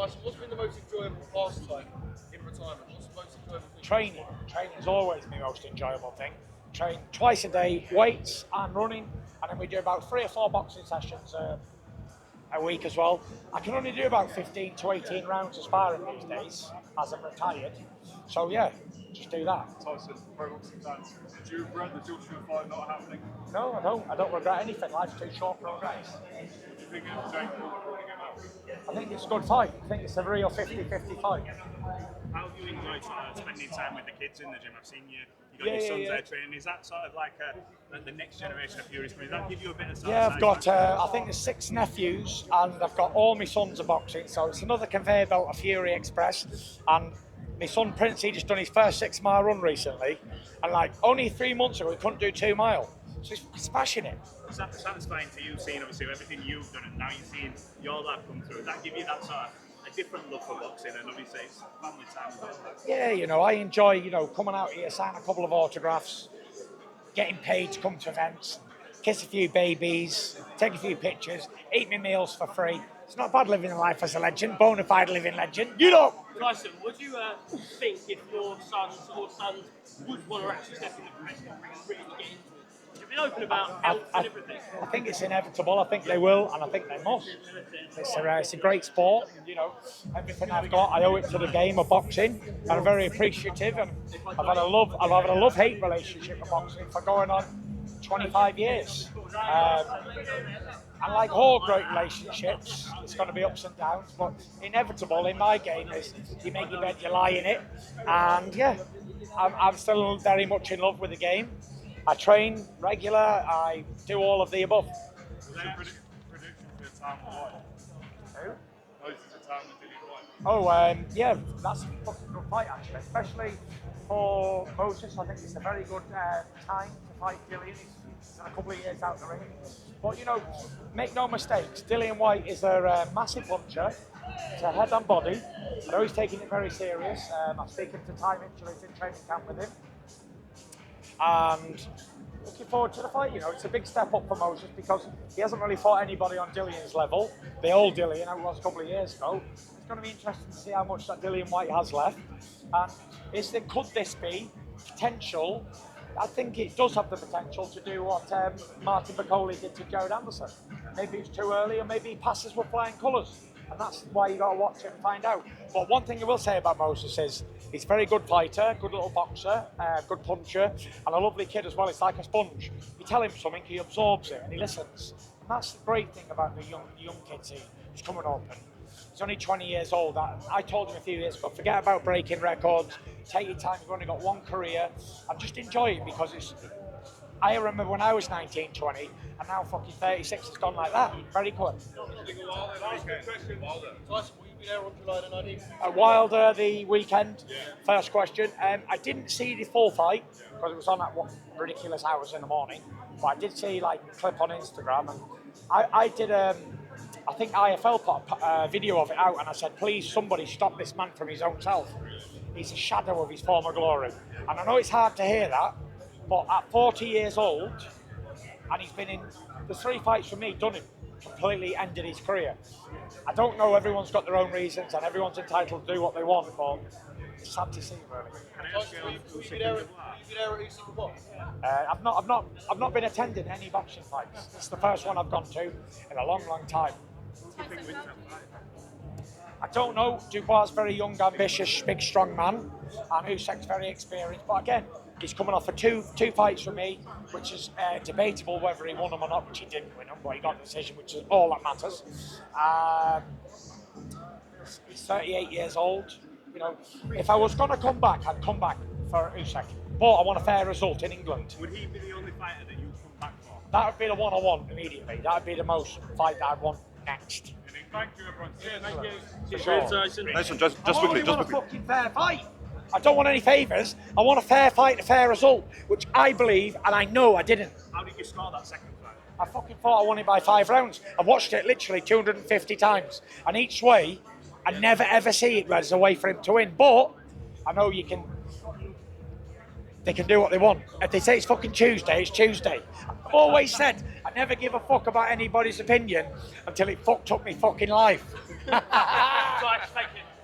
Tyson, what's been the most enjoyable pastime in retirement? What's the most enjoyable thing? Training. Training's always my most enjoyable thing. Train twice a day, weights and running, and then we do about 3 or 4 boxing sessions a week as well. I can only do about 15 to 18 rounds of sparring these days, as I'm retired. So yeah, just do that. Tyson, pro boxing fans, did you regret the Joshua fight not happening? No, I don't. I don't regret anything. Life's too short for regrets. What do you think of Jake Paul calling him out? I think it's a good fight. I think it's a real 50-50 fight. How do you enjoy sort of spending time with the kids in the gym? I've seen you got your sons there training. Is that sort of like the next generation of purists? Does that give you a bit of sort Yeah, of I've got, I think there's 6 nephews, and I've got all my sons are boxing, so it's another conveyor belt of Fury Express. And my son Prince, he just done his first 6-mile run recently, and like only 3 months ago he couldn't do 2 mile. So he's smashing it. Is that satisfying to you, seeing obviously everything you've done, and now you're seeing your lad come through? Does that give you that sort of a different love for boxing, and obviously it's family time as well? Yeah, you know, I enjoy, you know, coming out here, sign a couple of autographs, getting paid to come to events, kiss a few babies, take a few pictures, eat my meals for free. It's not bad living a life as a legend, bona fide living legend. You know. Tyson, would you think if your sons would want to actually step in the professional ring and really get into it? You've been open about health and everything. I think it's inevitable. I think they will, and I think they must. It's a great sport. You know, everything I've got, I owe it to the game of boxing, and I'm very appreciative. And I've had a love-hate relationship with boxing for going on 25 years. And like all great relationships, it's going to be ups and downs, but inevitable in my game is you make your bed, you lie in it. And yeah, I'm still very much in love with the game. I train regular, I do all of the above. What's your prediction for your time with White? Who? Moses, your time with Dillian White? Oh, yeah, that's a fucking good fight actually, especially for Moses. I think it's a very good time to fight Dillian. He's a couple of years out the ring. But, you know, make no mistakes, Dillian White is a massive puncher. It's a head and body. I know he's taking it very serious. I'm speaking to Ty Mitchell, who's in training camp with him. And looking forward to the fight. You know, it's a big step up for Moses because he hasn't really fought anybody on Dillian's level. The old Dillian, it was a couple of years ago. It's going to be interesting to see how much that Dillian White has left. And could this be potential? I think it does have the potential to do what Martin Bacoli did to Jared Anderson. Maybe it's too early, or maybe he passes with flying colours. And that's why you got to watch it and find out. But one thing I will say about Moses is he's a very good fighter, good little boxer, good puncher, and a lovely kid as well. It's like a sponge. You tell him something, he absorbs it and he listens. And that's the great thing about the young kids he's coming up. And he's only 20 years old. I told him a few years ago, forget about breaking records, take your time, you've only got one career, and just enjoy it because I remember when I was 19, 20, and now fucking 36 has gone like that. Very quick. Wilder the weekend, first question. I didn't see the full fight because it was on at ridiculous hours in the morning, but I did see like a clip on Instagram, and I did I think IFL put a video of it out, and I said, please somebody stop this man from his own self. He's a shadow of his former glory. And I know it's hard to hear that, but at 40 years old, and he's been in the 3 fights for me, done him, completely ended his career. I don't know, everyone's got their own reasons and everyone's entitled to do what they want, but it's sad to see, really. I've not been attending any boxing fights. It's the first one I've gone to in a long, long time. I don't know. Dubois is very young, ambitious, big, strong man, and Usyk's very experienced. But again, he's coming off of two fights for me, which is debatable whether he won them or not, which he didn't win them, but he got the decision, which is all that matters. He's 38 years old. You know, if I was going to come back, I'd come back for Usyk. But I want a fair result in England. Would he be the only fighter that you'd come back for? That would be the one I want immediately. That would be the most fight that I'd want next. Thank you, everyone. Thank you. For sure. Tyson. Nice one, just quickly, I want a fucking fair fight. I don't want any favours. I want a fair fight and a fair result, which I believe, and I know I didn't. How did you score that second fight? I fucking thought I won it by 5 rounds. I've watched it literally 250 times, and each way, I never ever see it as a way for him to win. But I know they can do what they want. If they say it's fucking Tuesday, it's Tuesday. I've always said, I never give a fuck about anybody's opinion until it fucked up my fucking life. Right, thank you.